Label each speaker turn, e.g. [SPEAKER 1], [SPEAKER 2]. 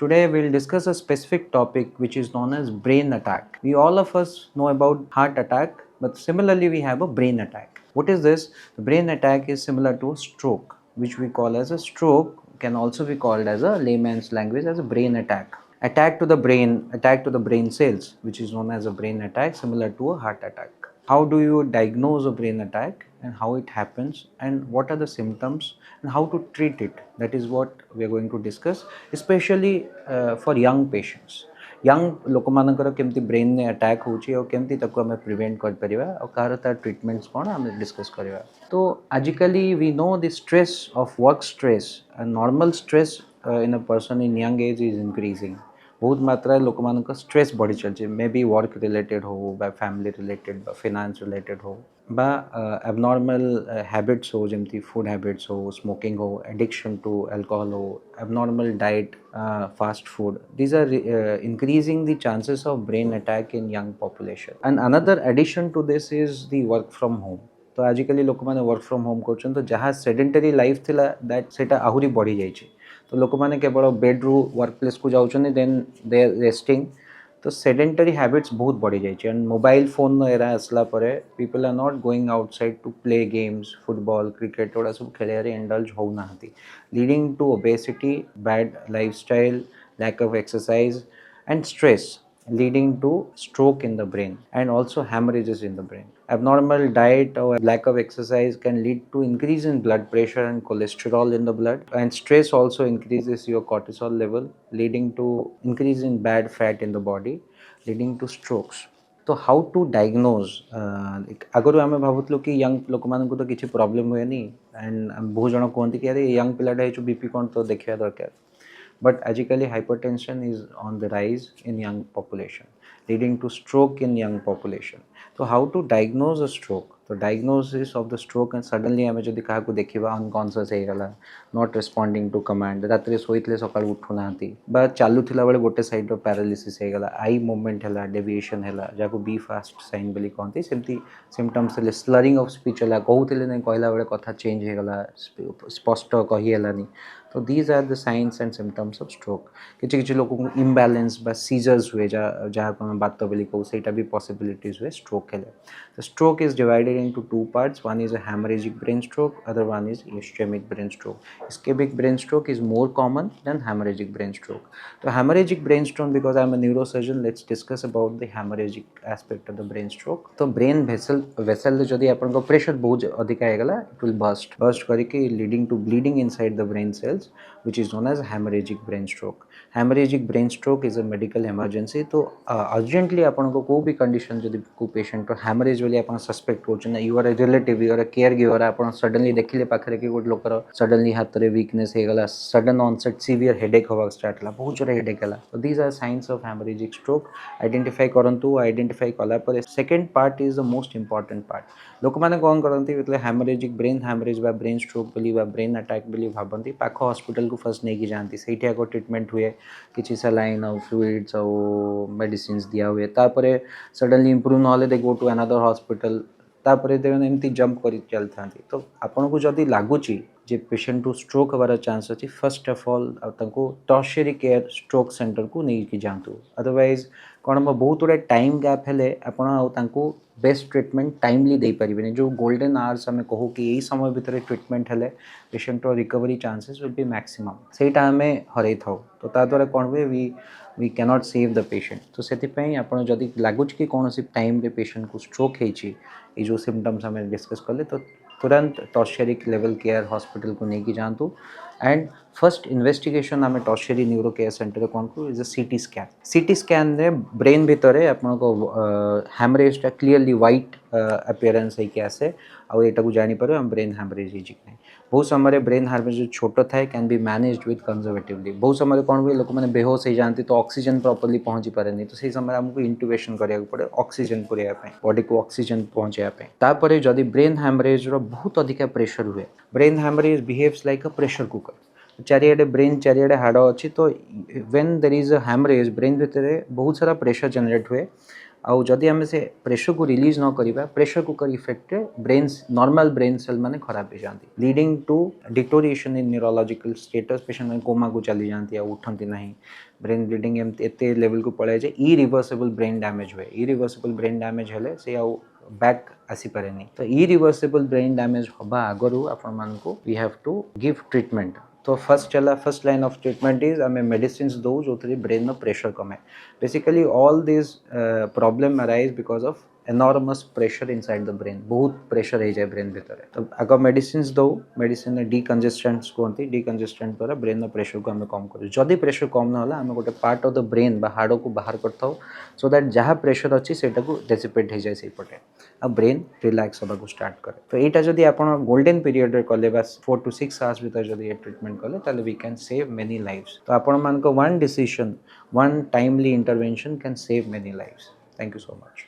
[SPEAKER 1] Today we'll discuss a specific topic which is known as brain attack. We all of us know about heart attack, but similarly we have a brain attack. What is this? The brain attack is similar to a stroke, which we call as a stroke, can also be called as a layman's language as a brain attack. Attack to the brain cells, which is known as a brain attack, similar to a heart attack. How do you diagnose a brain attack and how it happens and what are the symptoms and how to treat it? That is what we are going to discuss, especially for young patients. Young लोक मानकर केमती brain ने attack होची और केमती ताको हमें prevent कर परिबा और कार तार ट्रीटमेंट्स कोन हम डिस्कस करबा. तो आजिकली we know the stress of work stress and normal stress in a person in young age is increasing. बहुत मात्रा लोक मान स्ट्रेस बढ़ी चलছে मे बी वर्क रिलेटेड हो बा फैमिली रिलेटेड बा फाइनेंस रिलेटेड हो बा एबनॉर्मल हैबिट्स हो जमती फूड हैबिट्स हो स्मोकिंग हो एडिक्शन टू अल्कोहल हो abnormal diet fast food these are increasing the chances of brain attack in young population. And another addition to this is the work from home. तो आजिकली लोक मैंने work from home कर तो जहाँ sedentary life थिला that सेटा आहुरी बढ़ी जाइए. तो लोक मैंने केवल बेड्रु वर्क प्लेस को जाऊँ देन दे रेस्टिंग. तो सेडेंटरी हैबिट्स बहुत बढ़ी जाइए एंड मोबाइल फोन एरा आसला परे people are not going outside to play games football cricket गुड़ा सब खेल इंडल्ज होना leading to obesity bad lifestyle lack of exercise and stress leading to stroke in the brain and also hemorrhages in the brain. Abnormal diet or lack of exercise can lead to increase in blood pressure and cholesterol in the blood, and stress also increases your cortisol level leading to increase in bad fat in the body leading to strokes. तो how to diagnose आगु आम भावुलु कि young लोक मानक तो किसी problem हुए नहीं एंड बहुत जन कहते कि अरे यंग पिलाटा बीपी कौन तो देखा दरकार. But आजिकली hypertension is on the rise in young population, leading to stroke in young population. So how to diagnose a stroke? तो diagnosis of the stroke and suddenly आम जदि क्या देखा अनकॉन्सियस होगला नॉट रेस्पॉन्डिंग टू कमांड रात शोते सका उठू ना बा चलुला बेले गोटे साइड पैरालिसिस होगला आई मूवमेंट है डेविएशन है जहाँ बी फास्ट साइन बोली कहते सेमती सिम्पटम्स स्लरिंग ऑफ स्पीच है कहते नहीं कहला बेले कथा चेंज होगला स्पष्ट कहीहलानी. तो these are the signs and symptoms of stroke. किसी लोक इम्बालांस बा सीजर्स हुए जहाँ को बात बोली कहूँ सहीटा भी पॉसिबिलिटीज हुए स्ट्रोक हेले. The stroke is divided into two parts. One is a hemorrhagic brain stroke, other one is ischemic brain stroke. Ischemic brain stroke is more common than hemorrhagic brain stroke. So hemorrhagic brain stroke, because I am a neurosurgeon, let's discuss about the hemorrhagic aspect of the brain stroke. So brain vessel जदि आपन को pressure बहुत अधिक आएगा, it will burst करके leading to bleeding inside the brain cells, which is known as hemorrhagic brain stroke. Hemorrhagic brain stroke is a medical emergency. तो urgently आपन को कोई भी condition जदि को patient को hemorrhage बोली आपन सस्पेक्ट कर you are a relative you are a care आप सडनली देखिले पाखे कि गोटे लोकर सडनली हाथ में वीकनेस होगला सडन ऑनसेट सीवियर हेडेक होगा स्टार्ट है बहुत जोर हेडेक है. तो these are signs of haemorrhagic stroke. Identify करूँ आइडेंटिफाई कलापर second part is the most important part. लोक मैंने कौन करती हेमोरेजिक ब्रेन हेमोरेज बा ब्रेन स्ट्रोक बोली ब्रेन अटैक बोली भावती पाख हॉस्पिटल को फर्स्ट नहीं जाती से आगे ट्रीटमेंट हुए किसी सलाइन और फ्लूइड्स और मेडिसिन दिया हुए तापर सडनली इम्प्रूव ना दे गो टू अनदर हॉस्पिटल तापर एमती जंप कर चलता. तो आपन को जदि लगुच जे पेशेंट टू स्ट्रोक हबार चांस अच्छी first of all tertiary care stroke centre को नहीं जातु. अदरवाइज कौन बहुत गुड़ा टाइम गैप हेले आपको बेस्ट ट्रीटमेंट टाइमली दे पारे जो गोल्डन आवर्स आम कहूँ कि यही समय भितर ट्रीटमेंट हेले patient recovery chances will be maximum सेटा आम हर था. तो ताद्वारा कौन हुए we cannot save the patient. तो से आप जदि लगुच कि कौन टाइम पेशेंट को स्ट्रोक होती जो सिम्पटम्स आम डिस्कस कले तो तुरंत टर्शियरी लेवल केयर हॉस्पिटल को लेकिन जातु. एंड फर्स्ट इन्वेस्टिगेशन आम टर्शियरी न्यूरो केयर सेंटर कौन को is a CT scan. CT scan रे ब्रेन भितर आपको हेमरेजटा क्लीयरली व्हाइट अपीयरेंस होके आसे आउ एटा को जापर आम ब्रेन हेमरेज हो कि नहीं. बहुत समय ब्रेन हेमरेज जो छोट थाए can be managed with conservatively. बहुत समय कौन हुए लोक मैंने बेहोश हो जाती तो ऑक्सीजन प्रॉपर्ली पहुँची पारे तो सही समय आमको इंटुबेशन करा पड़े ऑक्सीजन पुराइबा बॉडी को ऑक्सीजन पहुँचापी. तापर जदि ब्रेन हेमरेज बहुत अधिक प्रेशर हुए brain haemorrhage behaves like a pressure cooker. चारिआडे ब्रेन चारिआडे हाड़ अच्छी तो when there is a haemorrhage brain भितर बहुत सारा प्रेशर जनरेट हुए आउ जदि आम से प्रेशर को रिलीज न करिबा प्रेशर कुकर इफेक्ट रे ब्रेन नॉर्मल ब्रेन सेल माने खराब हो जाती leading to deterioration in neurological status patient में कोमा को चली जाती आ उठंती नहीं ब्रेन ब्लीडिंग एते लेवल को पळे जे इरिवर्सिबल ब्रेन डैमेज हुए इरिवर्सिबल ब्रेन डैमेज हेले से आउ बैक आसी पारेनी तो इरिवर्सिबल ब्रेन डैमेज हबा आगरु आपण मान को we have to give treatment तो first line of treatment is आम मेडिसिन दो जो ब्रेन में प्रेशर कमे basically all this problem arise because of enormous pressure inside the brain बहुत प्रेशर हो जाए ब्रेन भितर तो आग मेडिसिन दो मेडिसिन डिकंजेस्टेंट्स कहते डिकंजेस्टेंट द्वारा ब्रेन प्रेशर को आम कम कर जदि प्रेशर कम ना आम गोटे पार्ट ऑफ द ब्रेन हाड़ को बाहर कर सो दैट जहाँ प्रेशर अच्छी से डेसिपेट हो जाए से पटे आ ब्रेन रिलैक्स होगा स्टार्ट करे तो यहाँ जदि आप गोल्डन पीरियड रे कले बस 4 to 6 आवर्स भीतर जदि ये ट्रीटमेंट कले ताले we can save many lives तो आपण मान को one decision one timely intervention can save many lives thank you so much